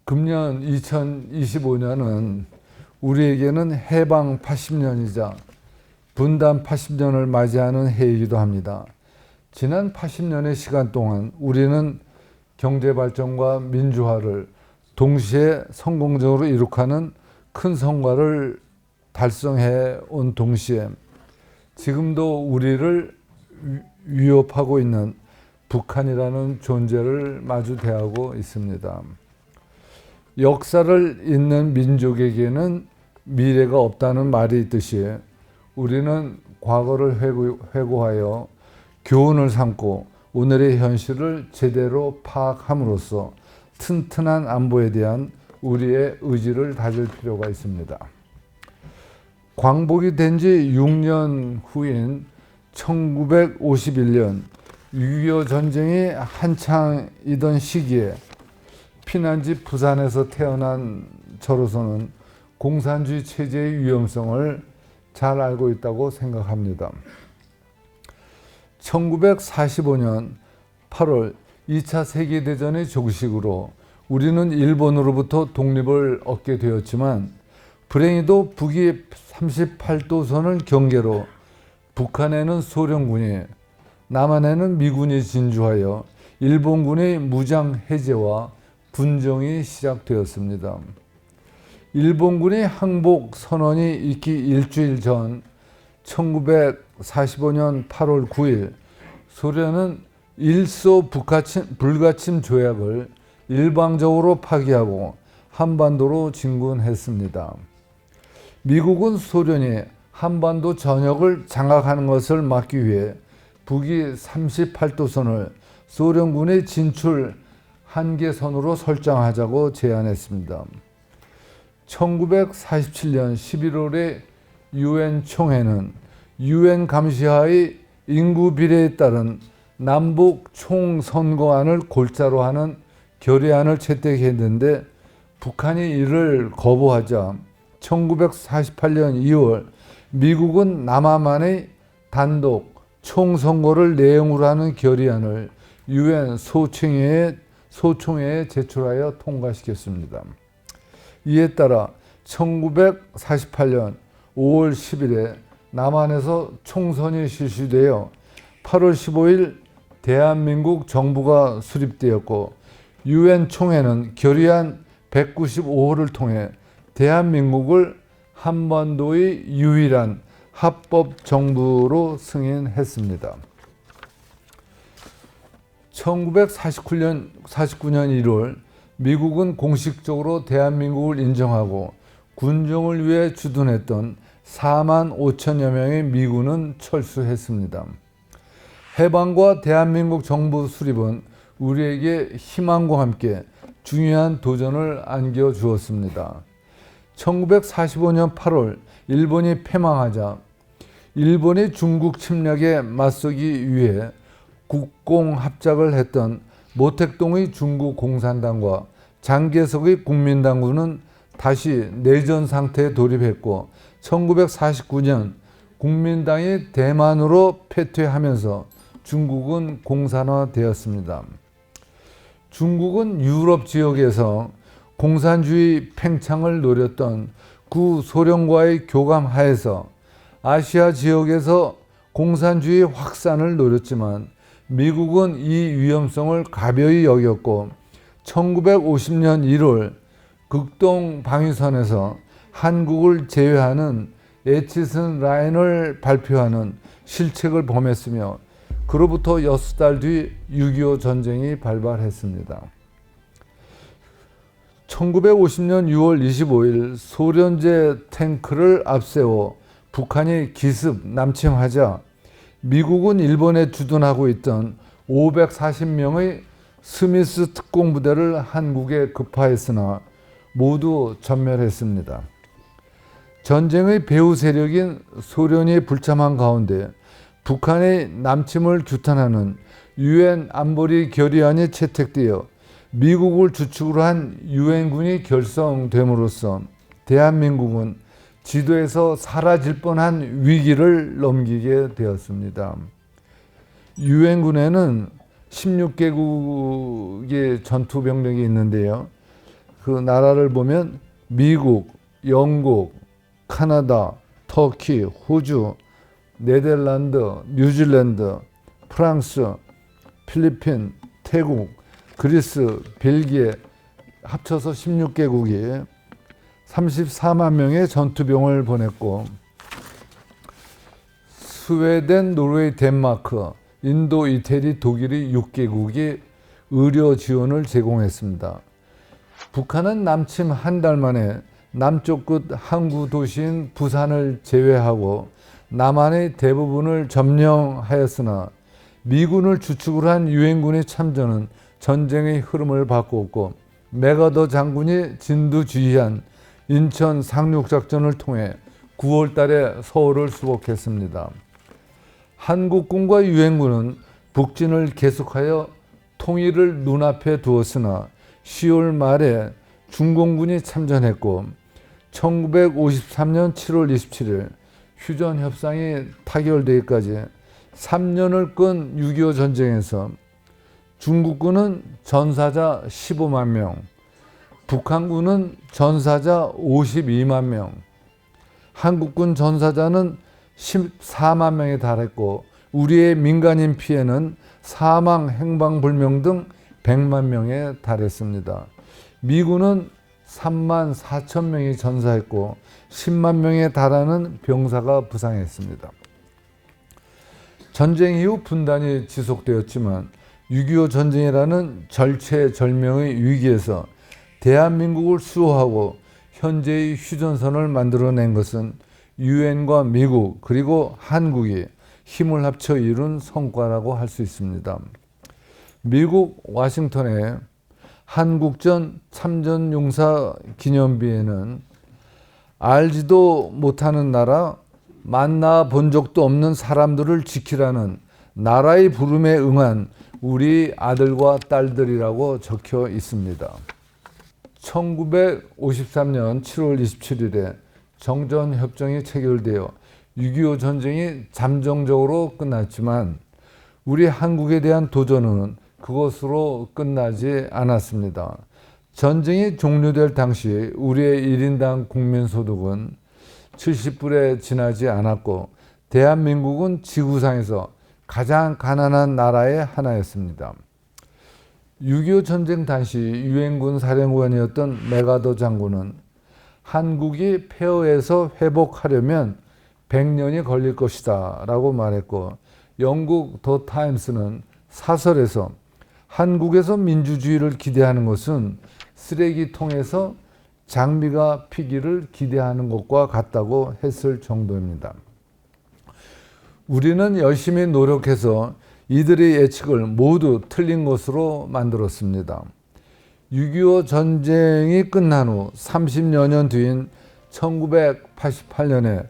금년 2025년은 우리에게는 해방 80년이자 분단 80년을 맞이하는 해이기도 합니다. 지난 80년의 시간 동안 우리는 경제발전과 민주화를 동시에 성공적으로 이룩하는 큰 성과를 달성해 온 동시에 지금도 우리를 위협하고 있는 북한이라는 존재를 마주 대하고 있습니다. 역사를 잇는 민족에게는 미래가 없다는 말이 있듯이 우리는 과거를 회고하여 교훈을 삼고 오늘의 현실을 제대로 파악함으로써 튼튼한 안보에 대한 우리의 의지를 다질 필요가 있습니다. 광복이 된 지 6년 후인 1951년 6.25 전쟁이 한창이던 시기에 피난지 부산에서 태어난 저로서는 공산주의 체제의 위험성을 잘 알고 있다고 생각합니다. 1945년 8월 2차 세계대전의 종식으로 우리는 일본으로부터 독립을 얻게 되었지만 불행히도 북위 38도선을 경계로 북한에는 소련군이, 남한에는 미군이 진주하여 일본군의 무장 해제와 분정이 시작되었습니다. 일본군의 항복 선언이 있기 일주일 전 1945년 8월 9일 소련은 일소 불가침 조약을 일방적으로 파기하고 한반도로 진군했습니다. 미국은 소련이 한반도 전역을 장악하는 것을 막기 위해 북위 38도선을 소련군의 진출 한계선으로 설정하자고 제안했습니다. 1947년 11월의 UN 총회는 UN 감시하의 인구 비례에 따른 남북 총선거안을 골자로 하는 결의안을 채택했는데 북한이 이를 거부하자 1948년 2월 미국은 남한만의 단독 총선거를 내용으로 하는 결의안을 UN 소총회에 제출하여 통과시켰습니다. 이에 따라 1948년 5월 10일에 남한에서 총선이 실시되어 8월 15일 대한민국 정부가 수립되었고 UN 총회는 결의안 195호를 통해 대한민국을 한반도의 유일한 합법 정부로 승인했습니다. 1949년 1월 미국은 공식적으로 대한민국을 인정하고 군정을 위해 주둔했던 4만 5천여 명의 미군은 철수했습니다. 해방과 대한민국 정부 수립은 우리에게 희망과 함께 중요한 도전을 안겨주었습니다. 1945년 8월 일본이 패망하자 일본이 중국 침략에 맞서기 위해 국공합작을 했던 모택동의 중국 공산당과 장개석의 국민당군은 다시 내전 상태에 돌입했고 1949년 국민당이 대만으로 패퇴하면서 중국은 공산화되었습니다. 중국은 유럽 지역에서 공산주의 팽창을 노렸던 구소련과의 교감 하에서 아시아 지역에서 공산주의 확산을 노렸지만 미국은 이 위험성을 가벼이 여겼고 1950년 1월 극동 방위선에서 한국을 제외하는 에치슨 라인을 발표하는 실책을 범했으며 그로부터 6달 뒤 6.25 전쟁이 발발했습니다. 1950년 6월 25일 소련제 탱크를 앞세워 북한이 기습 남침하자 미국은 일본에 주둔하고 있던 540명의 스미스 특공부대를 한국에 급파했으나 모두 전멸했습니다. 전쟁의 배후 세력인 소련이 불참한 가운데 북한의 남침을 규탄하는 UN 안보리 결의안이 채택되어 미국을 주축으로 한 유엔군이 결성됨으로써 대한민국은 지도에서 사라질 뻔한 위기를 넘기게 되었습니다. 유엔군에는 16개국의 전투병력이 있는데요. 그 나라를 보면 미국, 영국, 카나다, 터키, 호주, 네덜란드, 뉴질랜드, 프랑스, 필리핀, 태국, 그리스, 벨기에 합쳐서 16개국이 34만 명의 전투병을 보냈고, 스웨덴, 노르웨이, 덴마크, 인도, 이태리, 독일이 6개국이 의료 지원을 제공했습니다. 북한은 남침 한 달 만에 남쪽 끝 항구 도시인 부산을 제외하고 남한의 대부분을 점령하였으나 미군을 주축으로 한 유엔군의 참전은 전쟁의 흐름을 바꾸었고, 맥아더 장군이 진두지휘한 인천 상륙작전을 통해 9월 달에 서울을 수복했습니다. 한국군과 유엔군은 북진을 계속하여 통일을 눈앞에 두었으나 10월 말에 중공군이 참전했고 1953년 7월 27일 휴전협상이 타결되기까지 3년을 끈 6.25 전쟁에서 중국군은 전사자 15만 명, 북한군은 전사자 52만 명, 한국군 전사자는 14만 명에 달했고 우리의 민간인 피해는 사망, 행방불명 등 100만 명에 달했습니다. 미군은 3만 4천 명이 전사했고 10만 명에 달하는 병사가 부상했습니다. 전쟁 이후 분단이 지속되었지만 6.25 전쟁이라는 절체절명의 위기에서 대한민국을 수호하고 현재의 휴전선을 만들어낸 것은 유엔과 미국 그리고 한국이 힘을 합쳐 이룬 성과라고 할 수 있습니다. 미국 워싱턴의 한국전 참전용사 기념비에는 알지도 못하는 나라, 만나본 적도 없는 사람들을 지키라는 나라의 부름에 응한 우리 아들과 딸들이라고 적혀 있습니다. 1953년 7월 27일에 정전협정이 체결되어 6.25 전쟁이 잠정적으로 끝났지만 우리 한국에 대한 도전은 그것으로 끝나지 않았습니다. 전쟁이 종료될 당시 우리의 1인당 국민소득은 70불에 지나지 않았고 대한민국은 지구상에서 가장 가난한 나라의 하나였습니다. 6.25 전쟁 당시 유엔군 사령관이었던 맥아더 장군은 한국이 폐허에서 회복하려면 100년이 걸릴 것이다 라고 말했고, 영국 더 타임스는 사설에서 한국에서 민주주의를 기대하는 것은 쓰레기통에서 장미가 피기를 기대하는 것과 같다고 했을 정도입니다. 우리는 열심히 노력해서 이들의 예측을 모두 틀린 것으로 만들었습니다. 6.25 전쟁이 끝난 후 30여 년 뒤인 1988년에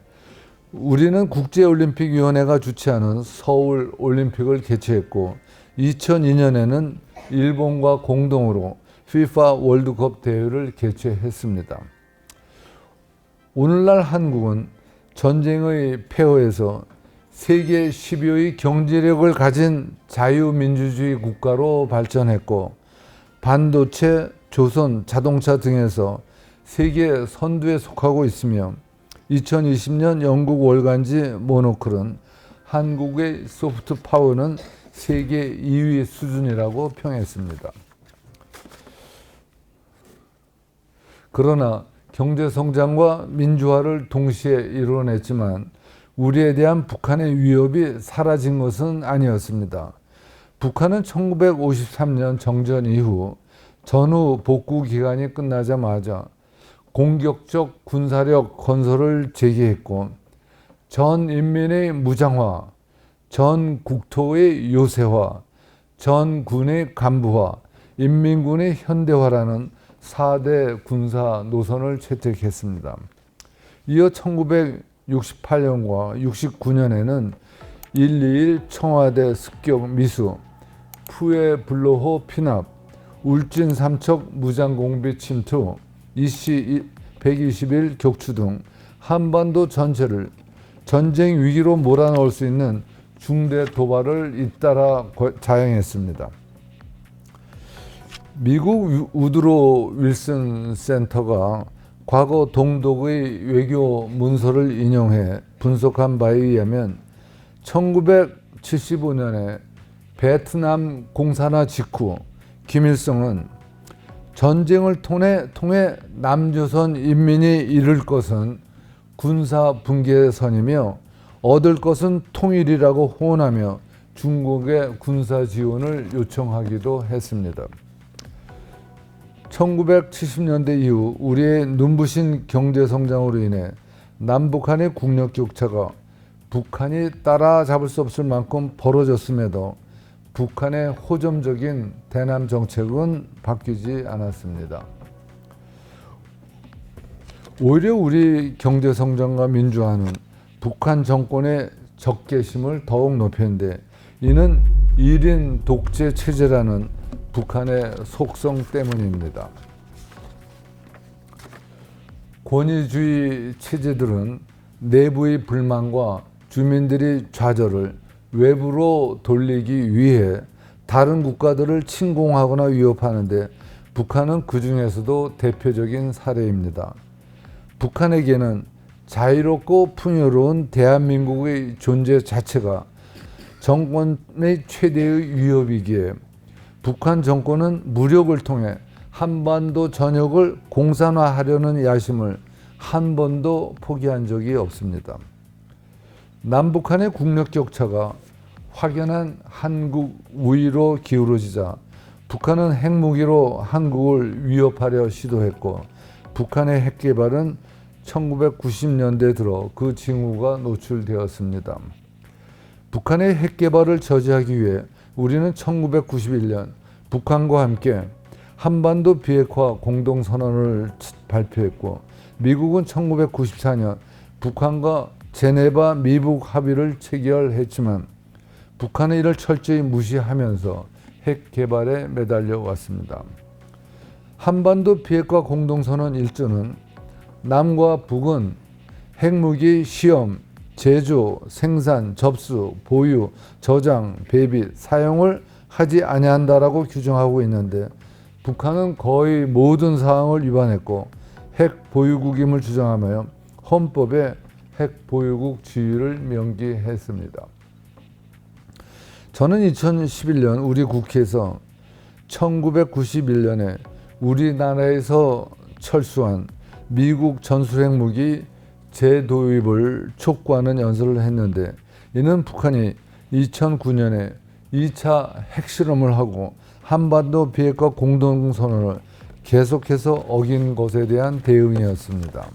우리는 국제올림픽위원회가 주최하는 서울올림픽을 개최했고 2002년에는 일본과 공동으로 FIFA 월드컵 대회를 개최했습니다. 오늘날 한국은 전쟁의 폐허에서 세계 10위의 경제력을 가진 자유민주주의 국가로 발전했고 반도체, 조선, 자동차 등에서 세계 선두에 속하고 있으며 2020년 영국 월간지 모노클은 한국의 소프트 파워는 세계 2위 수준이라고 평했습니다. 그러나 경제 성장과 민주화를 동시에 이뤄냈지만 우리에 대한 북한의 위협이 사라진 것은 아니었습니다. 북한은 1953년 정전 이후 전후 복구 기간이 끝나자마자 공격적 군사력 건설을 재개했고 전 인민의 무장화, 전 국토의 요새화, 전 군의 간부화, 인민군의 현대화라는 4대 군사 노선을 채택했습니다. 이어 1968년과 69년에는 121 청와대 습격 미수, 푸에블로호 피납, 울진 삼척 무장공비 침투, 이씨 121 격추 등 한반도 전체를 전쟁 위기로 몰아넣을 수 있는 중대 도발을 잇따라 자행했습니다. 미국 우드로 윌슨 센터가 과거 동독의 외교 문서를 인용해 분석한 바에 의하면 1975년에 베트남 공산화 직후 김일성은 전쟁을 통해 남조선 인민이 이룰 것은 군사 분계선이며 얻을 것은 통일이라고 호언하며 중국의 군사 지원을 요청하기도 했습니다. 1970년대 이후 우리의 눈부신 경제 성장으로 인해 남북한의 국력 격차가 북한이 따라잡을 수 없을 만큼 벌어졌음에도 북한의 호점적인 대남 정책은 바뀌지 않았습니다. 오히려 우리 경제 성장과 민주화는 북한 정권의 적개심을 더욱 높였는데, 이는 1인 독재 체제라는 북한의 속성 때문입니다. 권위주의 체제들은 내부의 불만과 주민들의 좌절을 외부로 돌리기 위해 다른 국가들을 침공하거나 위협하는데, 북한은 그 중에서도 대표적인 사례입니다. 북한에게는 자유롭고 풍요로운 대한민국의 존재 자체가 정권의 최대의 위협이기에 북한 정권은 무력을 통해 한반도 전역을 공산화하려는 야심을 한 번도 포기한 적이 없습니다. 남북한의 국력 격차가 확연한 한국 우위로 기울어지자 북한은 핵무기로 한국을 위협하려 시도했고, 북한의 핵 개발은 1990년대 들어 그 징후가 노출되었습니다. 북한의 핵 개발을 저지하기 위해 우리는 1991년 북한과 함께 한반도 비핵화 공동선언을 발표했고, 미국은 1994년 북한과 제네바 미북 합의를 체결했지만 북한은 이를 철저히 무시하면서 핵 개발에 매달려 왔습니다. 한반도 비핵화 공동선언 1조는 남과 북은 핵무기 시험, 제조, 생산, 접수, 보유, 저장, 배비, 사용을 하지 아니한다라고 규정하고 있는데, 북한은 거의 모든 사항을 위반했고 핵 보유국임을 주장하며 헌법에 핵 보유국 지위를 명기했습니다. 저는 2011년 우리 국회에서 1991년에 우리나라에서 철수한 미국 전술핵무기 재도입을 촉구하는 연설을 했는데, 이는 북한이 2009년에 2차 핵실험을 하고 한반도 비핵화 공동선언을 계속해서 어긴 것에 대한 대응이었습니다.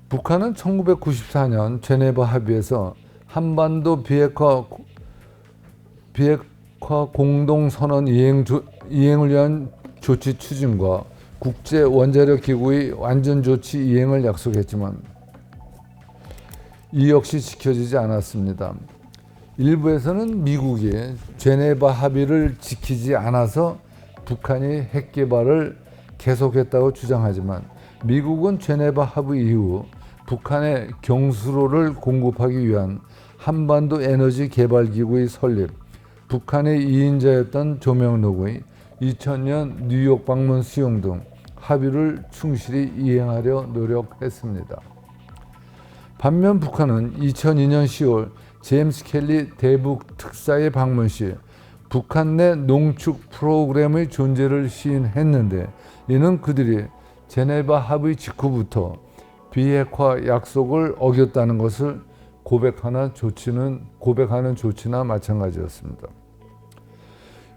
북한은 1994년 제네바 합의에서 한반도 비핵화 공동선언 이행을 위한 조치 추진과 국제 원자력 기구의 완전 조치 이행을 약속했지만 이 역시 지켜지지 않았습니다. 일부에서는 미국이 제네바 합의를 지키지 않아서 북한이 핵 개발을 계속했다고 주장하지만, 미국은 제네바 합의 이후 북한에 경수로를 공급하기 위한 한반도 에너지 개발 기구의 설립, 북한의 2인자였던 조명록의 2000년 뉴욕 방문 수용 등 합의를 충실히 이행하려 노력했습니다. 반면 북한은 2002년 10월 제임스 켈리 대북 특사의 방문 시 북한 내 농축 프로그램의 존재를 시인했는데, 이는 그들이 제네바 합의 직후부터 비핵화 약속을 어겼다는 것을 고백하는 조치나 마찬가지였습니다.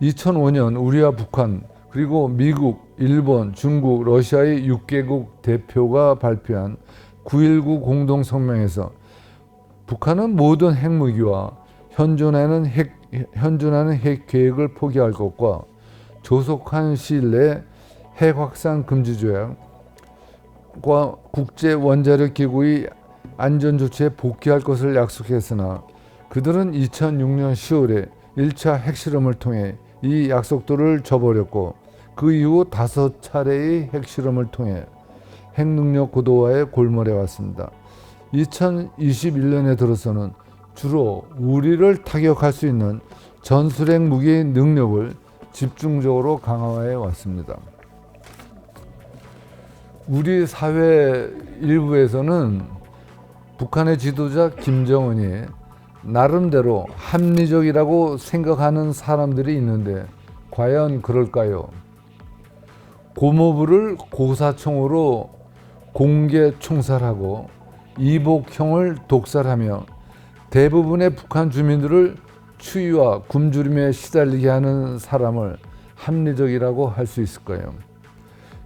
2005년 우리와 북한 그리고 미국, 일본, 중국, 러시아의 6개국 대표가 발표한 9.19 공동성명에서 북한은 모든 핵무기와 현존하는 핵 계획을 포기할 것과 조속한 시일 내에 핵 확산 금지 조약과 국제 원자력 기구의 안전 조치에 복귀할 것을 약속했으나, 그들은 2006년 10월에 1차 핵실험을 통해 이 약속들을 저버렸고, 그 이후 5차례의 핵실험을 통해 핵능력 고도화에 골몰해 왔습니다. 2021년에 들어서는 주로 우리를 타격할 수 있는 전술핵 무기의 능력을 집중적으로 강화해 왔습니다. 우리 사회 일부에서는 북한의 지도자 김정은이 나름대로 합리적이라고 생각하는 사람들이 있는데 과연 그럴까요? 고모부를 고사총으로 공개 총살하고 이복형을 독살하며 대부분의 북한 주민들을 추위와 굶주림에 시달리게 하는 사람을 합리적이라고 할 수 있을까요?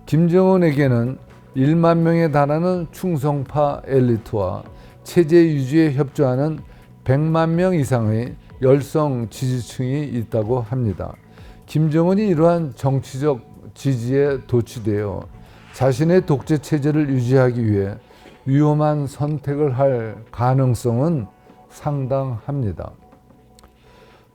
김정은에게는 1만 명에 달하는 충성파 엘리트와 체제 유지에 협조하는 100만 명 이상의 열성 지지층이 있다고 합니다. 김정은이 이러한 정치적 지지에 도취되어 자신의 독재 체제를 유지하기 위해 위험한 선택을 할 가능성은 상당합니다.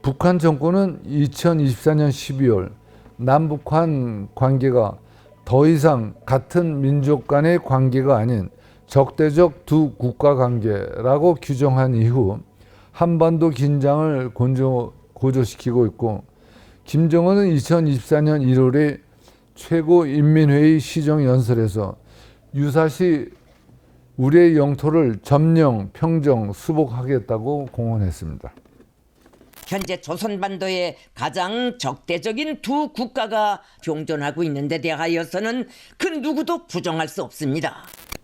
북한 정권은 2024년 12월 남북한 관계가 더 이상 같은 민족 간의 관계가 아닌 적대적 두 국가 관계라고 규정한 이후 한반도 긴장을 고조시키고 있고, 김정은은 2024년 1월에 최고인민회의 시정연설에서 유사시 우리의 영토를 점령, 평정, 수복하겠다고 공언했습니다. 현재 조선반도에 가장 적대적인 두 국가가 공존하고 있는 데 대하여서는 그 누구도 부정할 수 없습니다.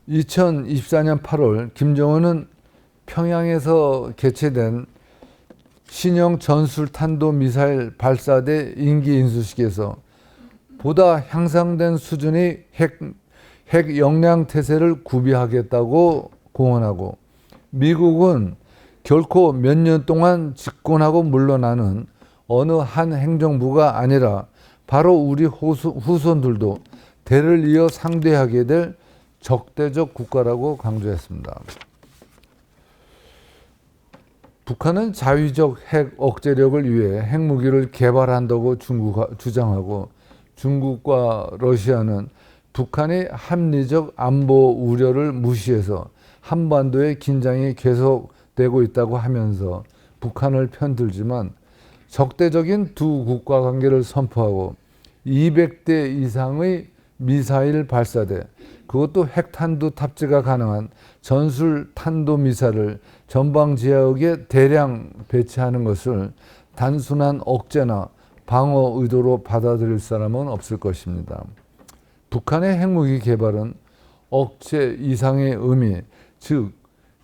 2024년 8월 김정은은 평양에서 개최된 신형 전술탄도미사일 발사대 임기 인수식에서 보다 향상된 수준의 핵 역량 태세를 구비하겠다고 공언하고, 미국은 결코 몇 년 동안 집권하고 물러나는 어느 한 행정부가 아니라 바로 우리 후손들도 대를 이어 상대하게 될 적대적 국가라고 강조했습니다. 북한은 자위적 핵 억제력을 위해 핵무기를 개발한다고 주장하고, 중국과 러시아는 북한의 합리적 안보 우려를 무시해서 한반도의 긴장이 계속되고 있다고 하면서 북한을 편들지만, 적대적인 두 국가 관계를 선포하고 200대 이상의 미사일 발사대, 그것도 핵탄두 탑재가 가능한 전술 탄도미사일을 전방 지역에 대량 배치하는 것을 단순한 억제나 방어 의도로 받아들일 사람은 없을 것입니다. 북한의 핵무기 개발은 억제 이상의 의미, 즉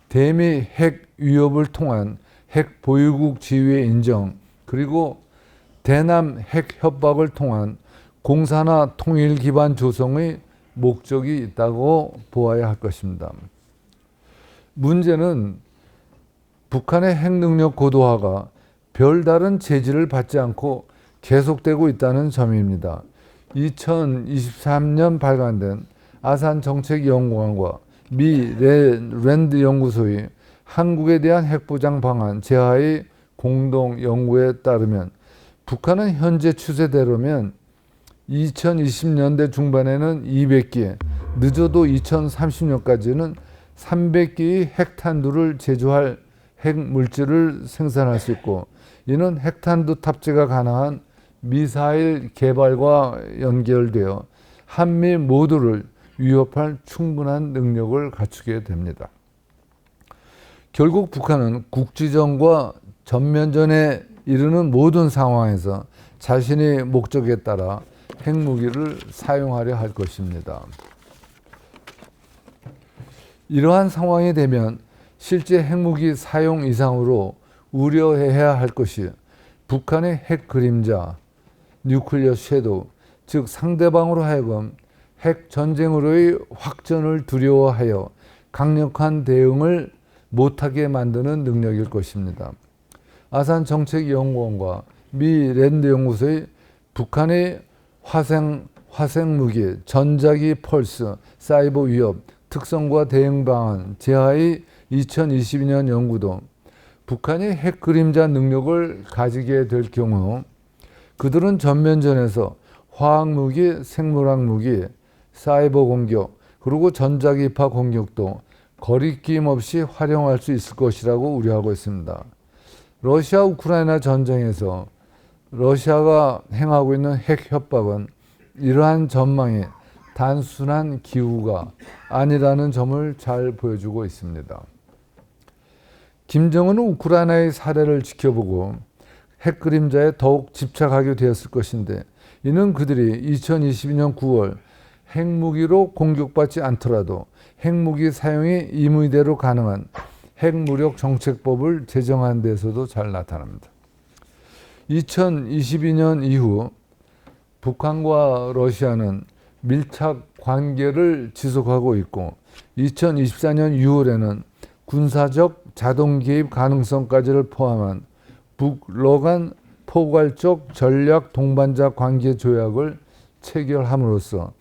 대미 핵 위협을 통한 핵 보유국 지위의 인정, 그리고 대남 핵 협박을 통한 공산화 통일 기반 조성의 목적이 있다고 보아야 할 것입니다. 문제는 북한의 핵능력 고도화가 별다른 제지를 받지 않고 계속되고 있다는 점입니다. 2023년 발간된 아산정책연구원과 미 랜드 연구소의 한국에 대한 핵보장 방안 제하의 공동 연구에 따르면, 북한은 현재 추세대로면 2020년대 중반에는 200개, 늦어도 2030년까지는 300개의 핵탄두를 제조할 핵물질을 생산할 수 있고, 이는 핵탄두 탑재가 가능한 미사일 개발과 연결되어 한미 모두를 위협할 충분한 능력을 갖추게 됩니다. 결국 북한은 국지전과 전면전에 이르는 모든 상황에서 자신의 목적에 따라 핵무기를 사용하려 할 것입니다. 이러한 상황이 되면 실제 핵무기 사용 이상으로 우려해야 할 것이 북한의 핵 그림자, 뉴클리어 섀도우, 즉 상대방으로 하여금 핵 전쟁으로의 확전을 두려워하여 강력한 대응을 못하게 만드는 능력일 것입니다. 아산정책연구원과 미 랜드 연구소의 북한의 화생무기, 전자기 펄스, 사이버 위협, 특성과 대응 방안 제하의 2022년 연구도 북한이 핵 그림자 능력을 가지게 될 경우 그들은 전면전에서 화학무기, 생물학무기, 사이버 공격, 그리고 전자기파 공격도 거리낌 없이 활용할 수 있을 것이라고 우려하고 있습니다. 러시아 우크라이나 전쟁에서 러시아가 행하고 있는 핵 협박은 이러한 전망이 단순한 기우가 아니라는 점을 잘 보여주고 있습니다. 김정은은 우크라이나의 사례를 지켜보고 핵 그림자에 더욱 집착하게 되었을 것인데, 이는 그들이 2022년 9월 핵무기로 공격받지 않더라도 핵무기 사용이 임의대로 가능한 핵무력 정책법을 제정한 데서도 잘 나타납니다. 2022년 이후 북한과 러시아는 밀착 관계를 지속하고 있고, 2024년 6월에는 군사적 자동 개입 가능성까지를 포함한 북러 간 포괄적 전략 동반자 관계 조약을 체결함으로써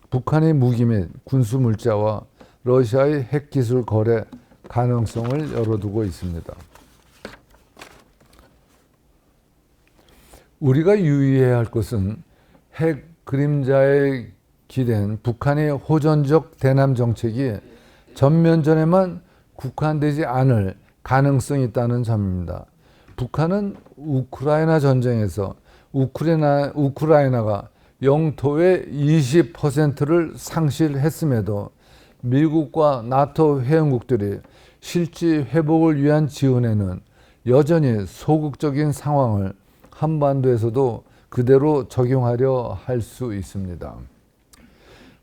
북한의 무기 및 군수 물자와 러시아의 핵기술 거래 가능성을 열어두고 있습니다. 우리가 유의해야 할 것은 핵 그림자에 기댄 북한의 호전적 대남 정책이 전면전에만 국한되지 않을 가능성이 있다는 점입니다. 북한은 우크라이나 전쟁에서 우크라이나가 영토의 20%를 상실했음에도 미국과 나토 회원국들이 실지 회복을 위한 지원에는 여전히 소극적인 상황을 한반도에서도 그대로 적용하려 할 수 있습니다.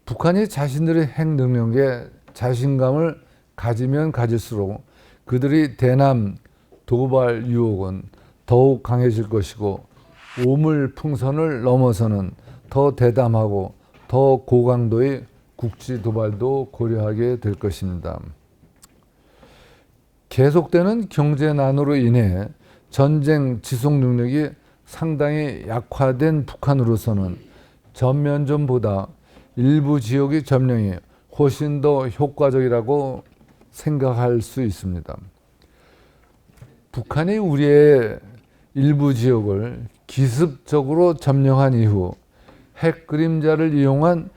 북한이 자신들의 핵 능력에 자신감을 가지면 가질수록 그들이 대남 도발 유혹은 더욱 강해질 것이고, 오물풍선을 넘어서는 더 대담하고 더 고강도의 국지 도발도 고려하게 될 것입니다. 계속되는 경제 난으로 인해 전쟁 지속 능력이 상당히 약화된 북한으로서는 전면전보다 일부 지역의 점령이 훨씬 더 효과적이라고 생각할 수 있습니다. 북한이 우리의 일부 지역을 기습적으로 점령한 이후 핵 그림자를 이용한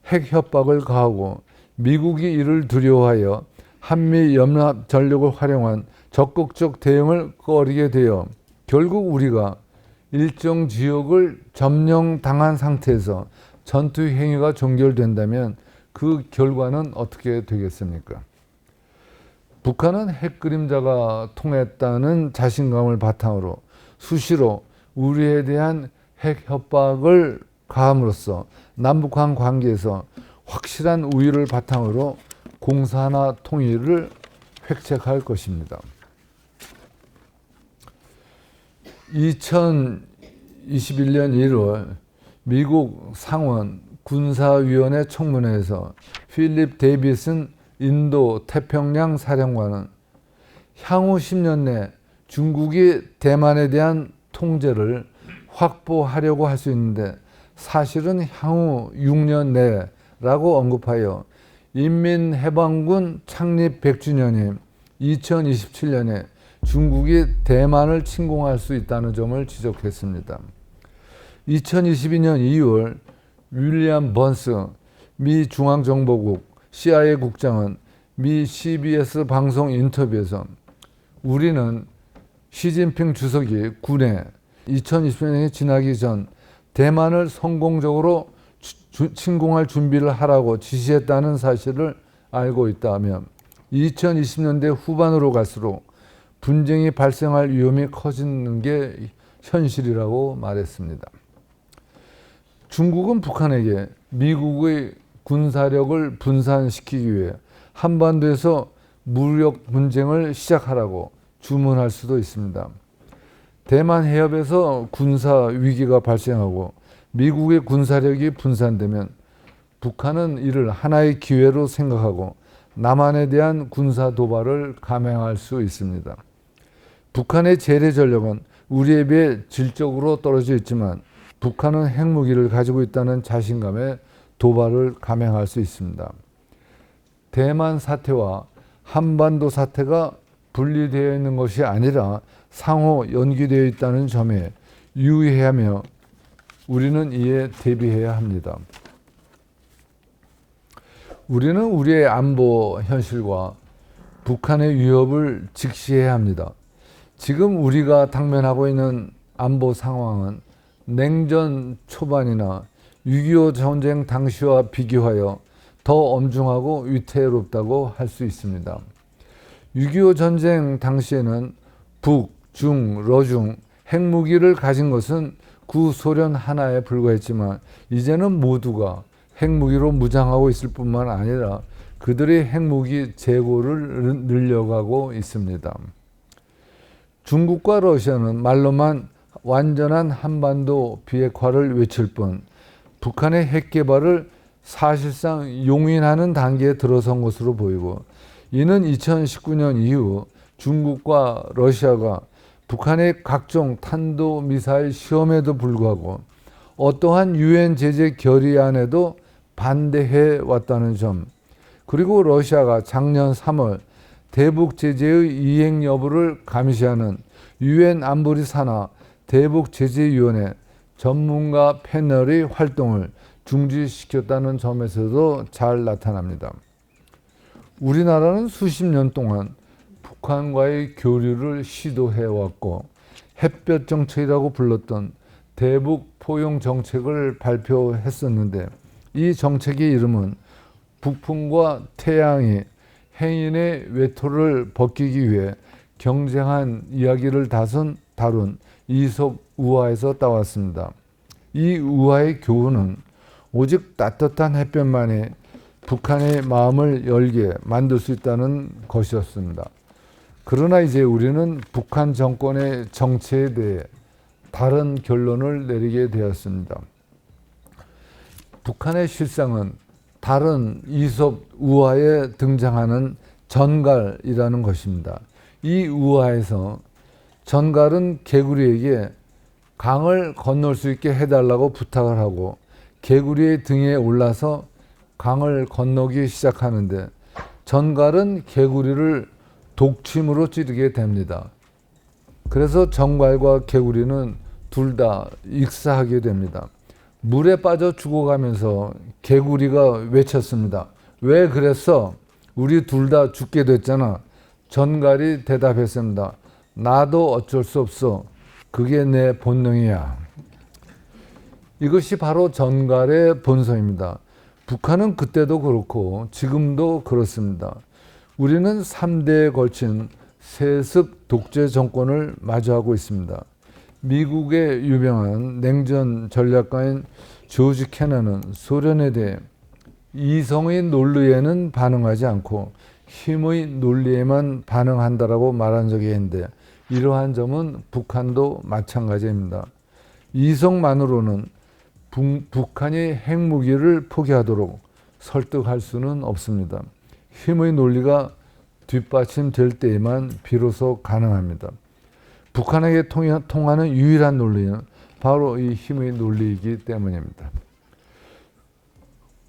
핵 협박을 가하고, 미국이 이를 두려워하여 한미 연합 전력을 활용한 적극적 대응을 꺼리게 되어 결국 우리가 일정 지역을 점령당한 상태에서 전투 행위가 종결된다면 그 결과는 어떻게 되겠습니까? 북한은 핵 그림자가 통했다는 자신감을 바탕으로 수시로 우리에 대한 핵 협박을 가함으로써 남북한 관계에서 확실한 우위를 바탕으로 공산화 통일을 획책할 것입니다. 2021년 1월 미국 상원 군사위원회 청문회에서 필립 데이비슨 인도 태평양 사령관은 향후 10년 내 중국이 대만에 대한 통제를 확보하려고 할 수 있는데, 사실은 향후 6년 내라고 언급하여 인민해방군 창립 100주년인 2027년에 중국이 대만을 침공할 수 있다는 점을 지적했습니다. 2022년 2월 윌리엄 번스 미 중앙정보국 CIA 국장은 미 CBS 방송 인터뷰에서 우리는 시진핑 주석이 군에 2020년이 지나기 전 대만을 성공적으로 침공할 준비를 하라고 지시했다는 사실을 알고 있다며, 2020년대 후반으로 갈수록 분쟁이 발생할 위험이 커지는 게 현실이라고 말했습니다. 중국은 북한에게 미국의 군사력을 분산시키기 위해 한반도에서 무력 분쟁을 시작하라고 주문할 수도 있습니다. 대만 해협에서 군사 위기가 발생하고 미국의 군사력이 분산되면 북한은 이를 하나의 기회로 생각하고 남한에 대한 군사 도발을 감행할 수 있습니다. 북한의 재래 전력은 우리에 비해 질적으로 떨어져 있지만 북한은 핵무기를 가지고 있다는 자신감에 도발을 감행할 수 있습니다. 대만 사태와 한반도 사태가 분리되어 있는 것이 아니라 상호 연기되어 있다는 점에 유의하며 우리는 이에 대비해야 합니다. 우리는 우리의 안보 현실과 북한의 위협을 직시해야 합니다. 지금 우리가 당면하고 있는 안보 상황은 냉전 초반이나 6.25 전쟁 당시와 비교하여 더 엄중하고 위태롭다고 할 수 있습니다. 6.25 전쟁 당시에는 북, 중, 러중 핵무기를 가진 것은 구소련 하나에 불과했지만 이제는 모두가 핵무기로 무장하고 있을 뿐만 아니라 그들의 핵무기 재고를 늘려가고 있습니다. 중국과 러시아는 말로만 완전한 한반도 비핵화를 외칠 뿐 북한의 핵 개발을 사실상 용인하는 단계에 들어선 것으로 보이고, 이는 2019년 이후 중국과 러시아가 북한의 각종 탄도미사일 시험에도 불구하고 어떠한 유엔 제재 결의안에도 반대해 왔다는 점, 그리고 러시아가 작년 3월 대북 제재의 이행 여부를 감시하는 유엔 안보리 산하 대북 제재위원회 전문가 패널의 활동을 중지시켰다는 점에서도 잘 나타납니다. 우리나라는 수십 년 동안 북한과의 교류를 시도해왔고 햇볕 정책이라고 불렀던 대북 포용 정책을 발표했었는데, 이 정책의 이름은 북풍과 태양이 해인의 외토를 벗기기 위해 경쟁한 이야기를 다룬 이솝 우화에서 따왔습니다. 이 우화의 교훈은 오직 따뜻한 햇볕만이 북한의 마음을 열게 만들 수 있다는 것이었습니다. 그러나 이제 우리는 북한 정권의 정체에 대해 다른 결론을 내리게 되었습니다. 북한의 실상은 다른 이솝 우화에 등장하는 전갈이라는 것입니다. 이 우화에서 전갈은 개구리에게 강을 건널 수 있게 해달라고 부탁을 하고 개구리의 등에 올라서 강을 건너기 시작하는데, 전갈은 개구리를 독침으로 찌르게 됩니다. 그래서 전갈과 개구리는 둘 다 익사하게 됩니다. 물에 빠져 죽어가면서 개구리가 외쳤습니다. 왜 그랬어? 우리 둘 다 죽게 됐잖아. 전갈이 대답했습니다. 나도 어쩔 수 없어. 그게 내 본능이야. 이것이 바로 전갈의 본성입니다. 북한은 그때도 그렇고 지금도 그렇습니다. 우리는 3대에 걸친 세습 독재 정권을 마주하고 있습니다. 미국의 유명한 냉전 전략가인 조지 캐넌은 소련에 대해 이성의 논리에는 반응하지 않고 힘의 논리에만 반응한다라고 말한 적이 있는데, 이러한 점은 북한도 마찬가지입니다. 이성만으로는 북한이 핵무기를 포기하도록 설득할 수는 없습니다. 힘의 논리가 뒷받침될 때에만 비로소 가능합니다. 북한에게 통하는 유일한 논리는 바로 이 힘의 논리이기 때문입니다.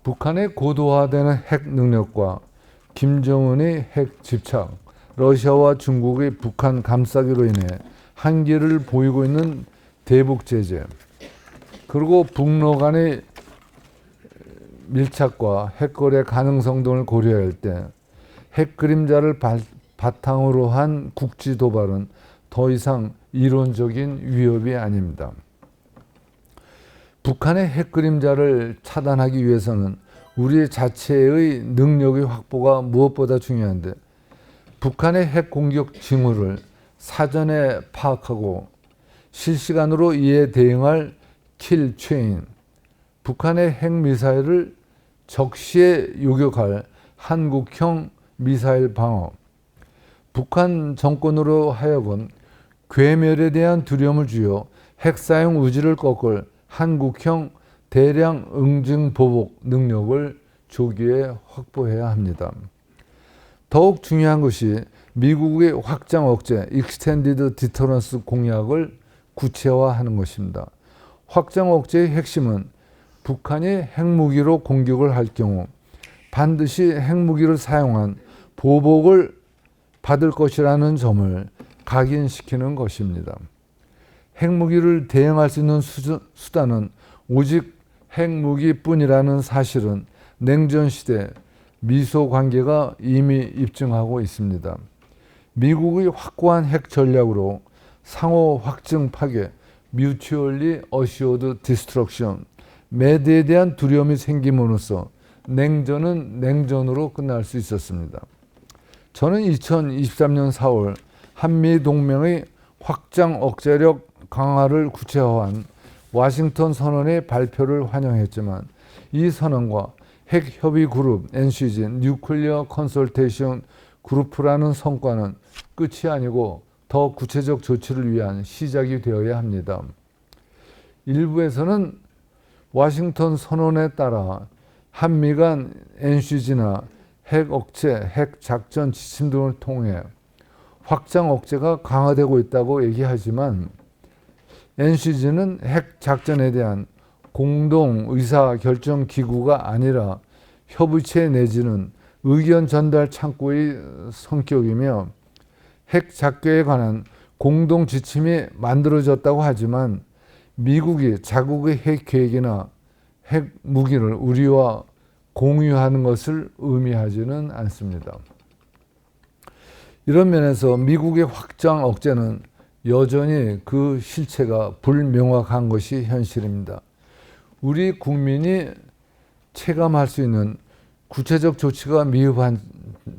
북한의 고도화되는 핵 능력과 김정은의 핵 집착, 러시아와 중국의 북한 감싸기로 인해 한계를 보이고 있는 대북 제재, 그리고 북러 간의 밀착과 핵거래 가능성 등을 고려할 때 핵 그림자를 바탕으로 한 국지 도발은 더 이상 이론적인 위협이 아닙니다. 북한의 핵 그림자를 차단하기 위해서는 우리 자체의 능력의 확보가 무엇보다 중요한데, 북한의 핵 공격 징후를 사전에 파악하고 실시간으로 이에 대응할 킬체인, 북한의 핵미사일을 적시에 요격할 한국형 미사일 방어, 북한 정권으로 하여금 괴멸에 대한 두려움을 주어 핵 사용 의지를 꺾을 한국형 대량 응징 보복 능력을 조기에 확보해야 합니다. 더욱 중요한 것이 미국의 확장 억제 (Extended Deterrence) 공약을 구체화하는 것입니다. 확장 억제의 핵심은 북한이 핵무기로 공격을 할 경우 반드시 핵무기를 사용한 보복을 받을 것이라는 점을 각인시키는 것입니다. 핵무기를 대응할 수 있는 수단은 오직 핵무기뿐이라는 사실은 냉전 시대 미소 관계가 이미 입증하고 있습니다. 미국의 확고한 핵 전략으로 상호 확증 파괴, mutually assured destruction, 매대에 대한 두려움이 생김으로써 냉전은 냉전으로 끝날 수 있었습니다. 저는 2023년 4월 한미동맹의 확장 억제력 강화를 구체화한 워싱턴 선언의 발표를 환영했지만 이 선언과 핵협의그룹 NCG 뉴클리어 컨설테이션 그룹이라는 성과는 끝이 아니고 더 구체적 조치를 위한 시작이 되어야 합니다. 일부에서는 워싱턴 선언에 따라 한미 간 NCG나 핵 억제, 핵 작전 지침 등을 통해 확장 억제가 강화되고 있다고 얘기하지만 NCG는 핵 작전에 대한 공동 의사 결정 기구가 아니라 협의체 내지는 의견 전달 창구의 성격이며 핵 작교에 관한 공동 지침이 만들어졌다고 하지만 미국이 자국의 핵 계획이나 핵 무기를 우리와 공유하는 것을 의미하지는 않습니다. 이런 면에서 미국의 확장 억제는 여전히 그 실체가 불명확한 것이 현실입니다. 우리 국민이 체감할 수 있는 구체적 조치가 미흡한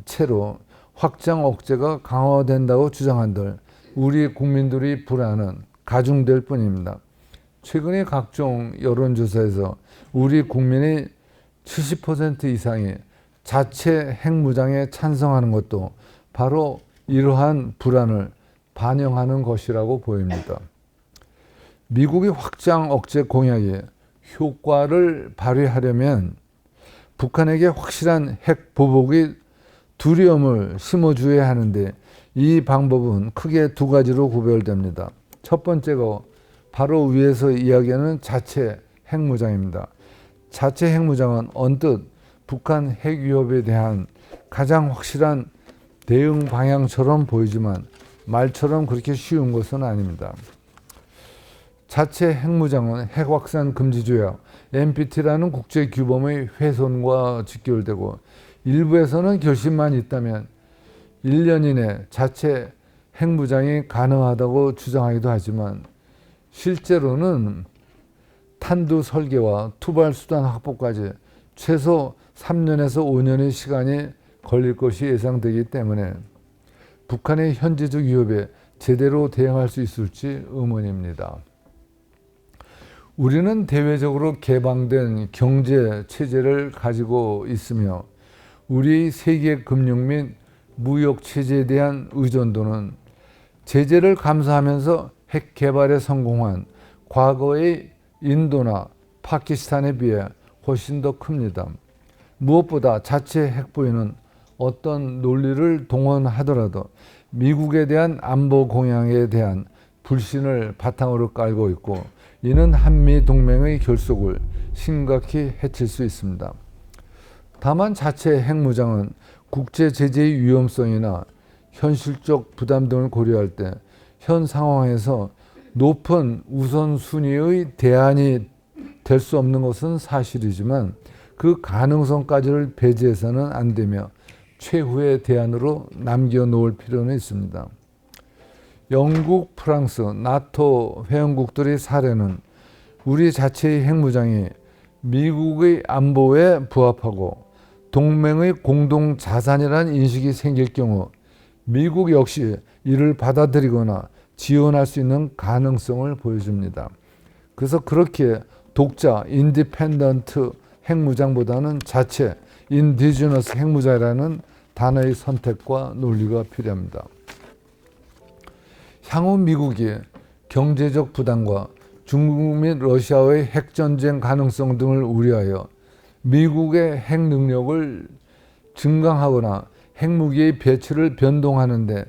채로 확장 억제가 강화된다고 주장한들 우리 국민들의 불안은 가중될 뿐입니다. 최근의 각종 여론조사에서 우리 국민의 70% 이상이 자체 핵무장에 찬성하는 것도 바로 이러한 불안을 반영하는 것이라고 보입니다. 미국의 확장 억제 공약이 효과를 발휘하려면 북한에게 확실한 핵 보복의 두려움을 심어줘야 하는데 이 방법은 크게 두 가지로 구별됩니다. 첫 번째가 바로 위에서 이야기하는 자체 핵무장입니다. 자체 핵무장은 언뜻 북한 핵 위협에 대한 가장 확실한 대응 방향처럼 보이지만 말처럼 그렇게 쉬운 것은 아닙니다. 자체 핵무장은 핵확산 금지 조약 NPT라는 국제 규범의 훼손과 직결되고 일부에서는 결심만 있다면 1년 이내 자체 핵무장이 가능하다고 주장하기도 하지만 실제로는 탄두 설계와 투발 수단 확보까지 최소 3년에서 5년의 시간이 걸릴 것이 예상되기 때문에 북한의 현재적 위협에 제대로 대응할 수 있을지 의문입니다. 우리는 대외적으로 개방된 경제 체제를 가지고 있으며 우리 세계 금융 및 무역 체제에 대한 의존도는 제재를 감수하면서 핵 개발에 성공한 과거의 인도나 파키스탄에 비해 훨씬 더 큽니다. 무엇보다 자체 핵보유는 어떤 논리를 동원하더라도 미국에 대한 안보 공약에 대한 불신을 바탕으로 깔고 있고 이는 한미 동맹의 결속을 심각히 해칠 수 있습니다. 다만 자체 핵무장은 국제 제재의 위험성이나 현실적 부담 등을 고려할 때 현 상황에서 높은 우선순위의 대안이 될 수 없는 것은 사실이지만 그 가능성까지를 배제해서는 안 되며 최후의 대안으로 남겨놓을 필요는 있습니다. 영국, 프랑스, 나토 회원국들의 사례는 우리 자체의 핵무장이 미국의 안보에 부합하고 동맹의 공동 자산이라는 인식이 생길 경우 미국 역시 이를 받아들이거나 지원할 수 있는 가능성을 보여줍니다. 그래서 그렇게 독자, 인디펜던트 핵무장보다는 자체, 인디지너스 핵무장이라는 단어의 선택과 논리가 필요합니다. 향후 미국이 경제적 부담과 중국 및 러시아의 핵전쟁 가능성 등을 우려하여 미국의 핵 능력을 증강하거나 핵무기의 배치를 변동하는데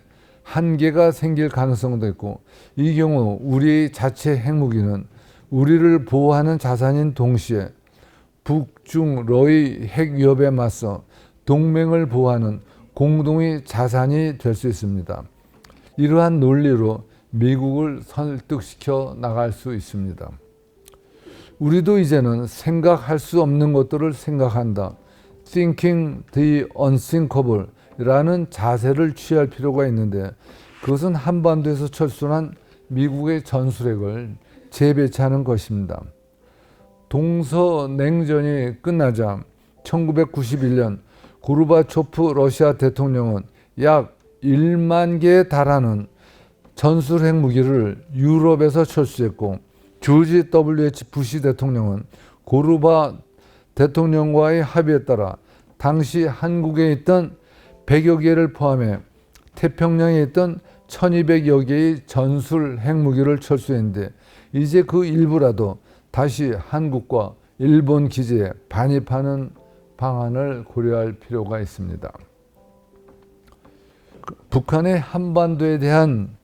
한계가 생길 가능성도 있고 이 경우 우리의 자체 핵무기는 우리를 보호하는 자산인 동시에 북중러의 핵 위협에 맞서 동맹을 보호하는 공동의 자산이 될 수 있습니다. 이러한 논리로 미국을 설득시켜 나갈 수 있습니다. 우리도 이제는 생각할 수 없는 것들을 생각한다. Thinking the unthinkable 라는 자세를 취할 필요가 있는데 그것은 한반도에서 철수한 미국의 전술핵을 재배치하는 것입니다. 동서냉전이 끝나자 1991년 고르바초프 러시아 대통령은 약 1만 개에 달하는 전술핵 무기를 유럽에서 철수했고, 조지 W.H. 부시 대통령은 고르바 대통령과의 합의에 따라 당시 한국에 있던 100여 개를 포함해 태평양에 있던 1200여 개의 전술 핵무기를 철수했는데, 이제 그 일부라도 다시 한국과 일본 기지에 반입하는 방안을 고려할 필요가 있습니다. 북한의 한반도에 대한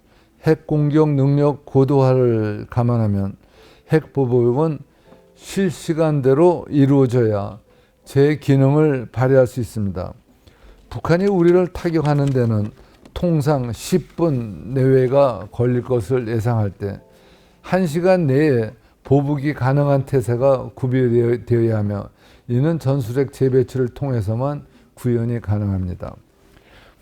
핵 공격 능력 고도화를 감안하면 핵 보복은 실시간대로 이루어져야 제 기능을 발휘할 수 있습니다. 북한이 우리를 타격하는 데는 통상 10분 내외가 걸릴 것을 예상할 때 1시간 내에 보복이 가능한 태세가 구비되어야 하며, 이는 전술핵 재배치를 통해서만 구현이 가능합니다.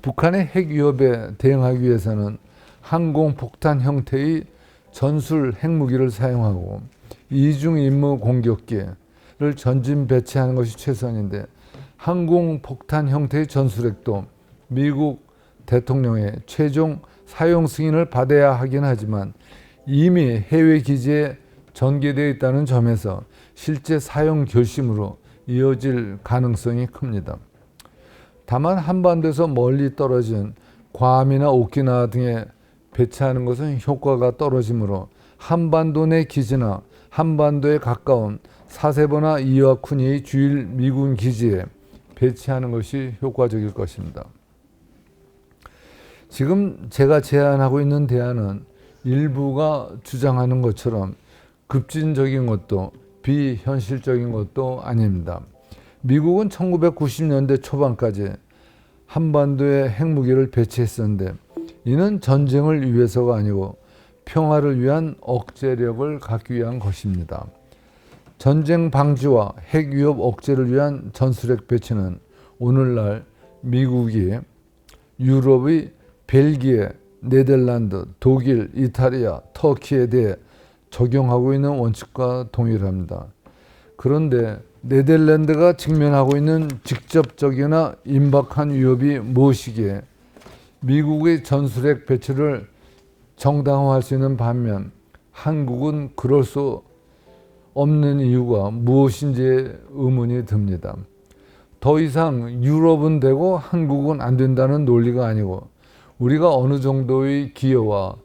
북한의 핵 위협에 대응하기 위해서는 항공폭탄 형태의 전술 핵무기를 사용하고 이중 임무 공격기를 전진 배치하는 것이 최선인데, 항공폭탄 형태의 전술핵도 미국 대통령의 최종 사용 승인을 받아야 하긴 하지만 이미 해외 기지에 전개되어 있다는 점에서 실제 사용 결심으로 이어질 가능성이 큽니다. 다만 한반도에서 멀리 떨어진 괌이나 오키나와 등에 배치하는 것은 효과가 떨어지므로 한반도 내 기지나 한반도에 가까운 사세보나 이와쿠니의 주일 미군 기지에 배치하는 것이 효과적일 것입니다. 지금 제가 제안하고 있는 대안은 일부가 주장하는 것처럼 급진적인 것도 비현실적인 것도 아닙니다. 미국은 1990년대 초반까지 한반도에 핵무기를 배치했었는데, 이는 전쟁을 위해서가 아니고 평화를 위한 억제력을 갖기 위한 것입니다. 전쟁 방지와 핵 위협 억제를 위한 전술핵 배치는 오늘날 미국이 유럽의 벨기에, 네덜란드, 독일, 이탈리아, 터키에 대해 적용하고 있는 원칙과 동일합니다. 그런데 네덜란드가 직면하고 있는 직접적이나 임박한 위협이 무엇이기에 미국의 전술핵 배치를 정당화할 수 있는 반면 한국은 그럴 수 없는 이유가 무엇인지에 의문이 듭니다. 더 이상 유럽은 되고 한국은 안 된다는 논리가 아니고, 우리가 어느 정도의 기여와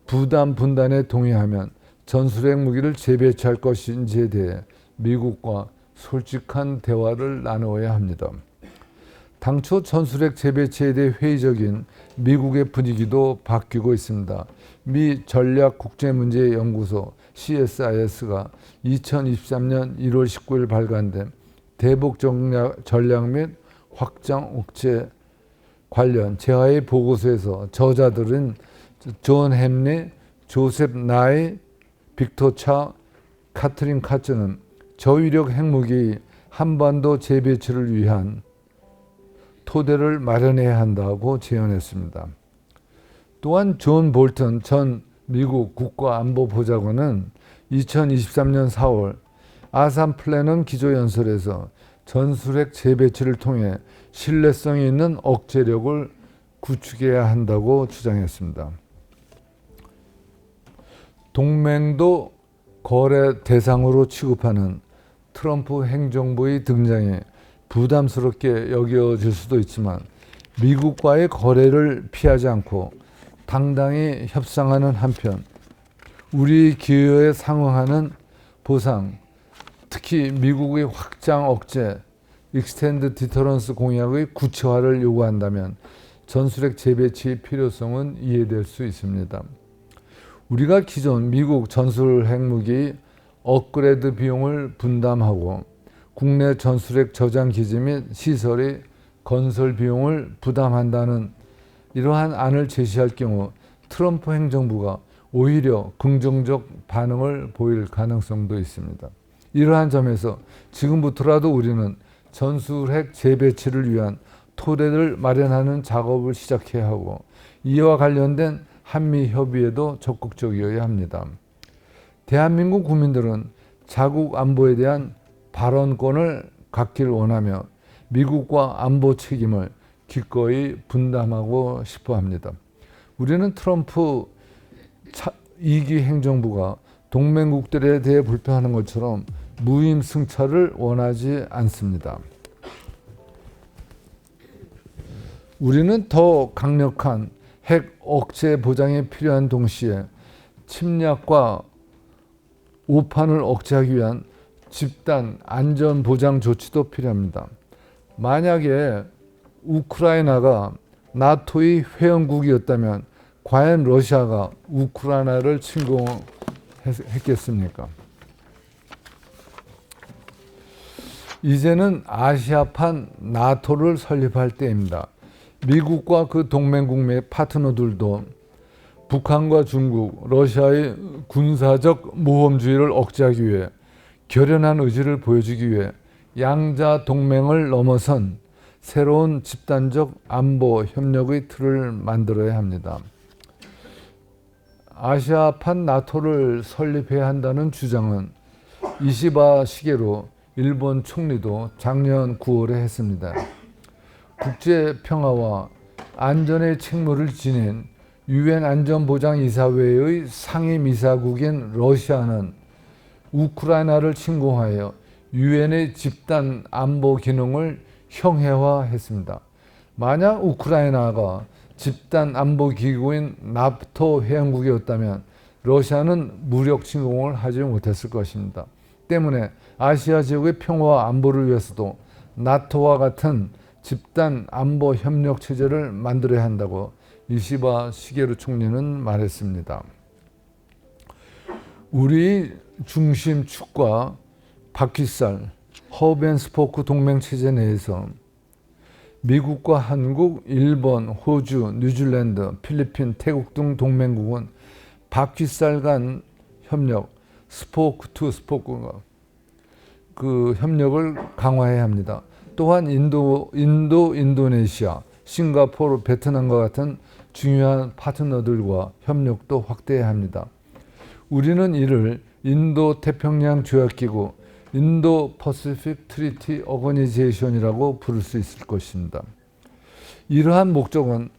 부담 분담에 동의하면 전술핵 무기를 재배치할 것인지에 대해 미국과 솔직한 대화를 나누어야 합니다. 당초 전술핵 재배치에 대해 회의적인 미국의 분위기도 바뀌고 있습니다. 미 전략국제문제연구소 CSIS가 2023년 1월 19일 발간된 대북 전략 및 확장 억제 관련 재하의 보고서에서 저자들은 존 햄리, 조셉 나이, 빅터 차, 카트린 카츠는 저위력 핵무기 한반도 재배치를 위한 토대를 마련해야 한다고 제언했습니다. 또한 존 볼턴 전 미국 국가안보보좌관은 2023년 4월 아산 플래넌 기조연설에서 전술핵 재배치를 통해 신뢰성이 있는 억제력을 구축해야 한다고 주장했습니다. 동맹도 거래 대상으로 취급하는 트럼프 행정부의 등장에 부담스럽게 여겨질 수도 있지만, 미국과의 거래를 피하지 않고 당당히 협상하는 한편 우리 기여에 상응하는 보상, 특히 미국의 확장 억제 익스텐드 디터런스 공약의 구체화를 요구한다면 전술핵 재배치의 필요성은 이해될 수 있습니다. 우리가 기존 미국 전술핵 무기 업그레이드 비용을 분담하고 국내 전술핵 저장 기지 및 시설의 건설 비용을 부담한다는 이러한 안을 제시할 경우 트럼프 행정부가 오히려 긍정적 반응을 보일 가능성도 있습니다. 이러한 점에서 지금부터라도 우리는 전술핵 재배치를 위한 토대를 마련하는 작업을 시작해야 하고, 이와 관련된 한미 협의에도 적극적이어야 합니다. 대한민국 국민들은 자국 안보에 대한 발언권을 갖기를 원하며 미국과 안보 책임을 기꺼이 분담하고 싶어 합니다. 우리는 트럼프 2기 행정부가 동맹국들에 대해 불평하는 것처럼 무임승차를 원하지 않습니다. 우리는 더 강력한 핵 억제 보장이 필요한 동시에 침략과 오판을 억제하기 위한 집단 안전 보장 조치도 필요합니다. 만약에 우크라이나가 나토의 회원국이었다면 과연 러시아가 우크라이나를 침공했겠습니까? 이제는 아시아판 나토를 설립할 때입니다. 미국과 그 동맹국 및 파트너들도 북한과 중국, 러시아의 군사적 모험주의를 억제하기 위해 결연한 의지를 보여주기 위해 양자 동맹을 넘어선 새로운 집단적 안보 협력의 틀을 만들어야 합니다. 아시아판 나토를 설립해야 한다는 주장은 이시바 시게로 일본 총리도 작년 9월에 했습니다. 국제 평화와 안전의 책무를 지닌 유엔 안전보장이사회의 상임이사국인 러시아는 우크라이나를 침공하여 유엔의 집단 안보 기능을 형해화했습니다. 만약 우크라이나가 집단 안보 기구인 나토 회원국이었다면 러시아는 무력 침공을 하지 못했을 것입니다. 때문에 아시아 지역의 평화와 안보를 위해서도 나토와 같은 집단 안보 협력 체제를 만들어야 한다고 이시바 시게루 총리는 말했습니다. 우리 중심축과 바퀴살, 허브앤스포크 동맹 체제 내에서 미국과 한국, 일본, 호주, 뉴질랜드, 필리핀, 태국 등 동맹국은 바퀴살 간 협력, 스포크 투 스포크 그 협력을 강화해야 합니다. 또한 인도네시아, 싱가포르, 베트남과 같은 중요한 파트너들과 협력도 확대해야 합니다. 우리는 이를 인도-태평양 조약기구, 인도-퍼시픽 트리티 어거니제이션이라고 부를 수 있을 것입니다. 이러한 목적은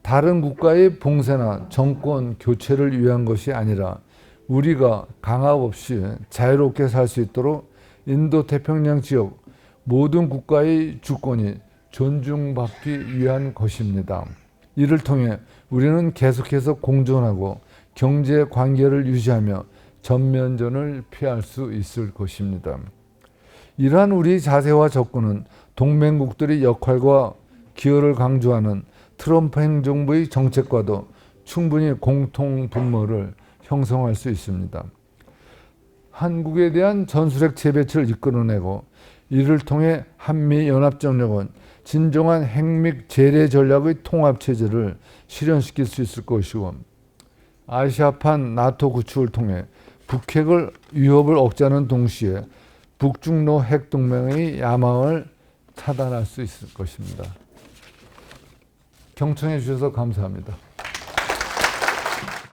다른 국가의 봉쇄나 정권 교체를 위한 것이 아니라 우리가 강압 없이 자유롭게 살 수 있도록 인도-태평양 지역 모든 국가의 주권이 존중받기 위한 것입니다. 이를 통해 우리는 계속해서 공존하고 경제 관계를 유지하며 전면전을 피할 수 있을 것입니다. 이러한 우리 자세와 접근은 동맹국들의 역할과 기여를 강조하는 트럼프 행정부의 정책과도 충분히 공통 분모를 형성할 수 있습니다. 한국에 대한 전술핵 재배치를 이끌어내고 이를 통해 한미연합정력은 진정한 핵 재래 전략의 통합체제를 실현시킬 수 있을 것이고 아시아판 나토 구축을 통해 북핵을 위협을 억제하는 동시에 북중로 핵동맹의 야망을 차단할 수 있을 것입니다. 경청해 주셔서 감사합니다.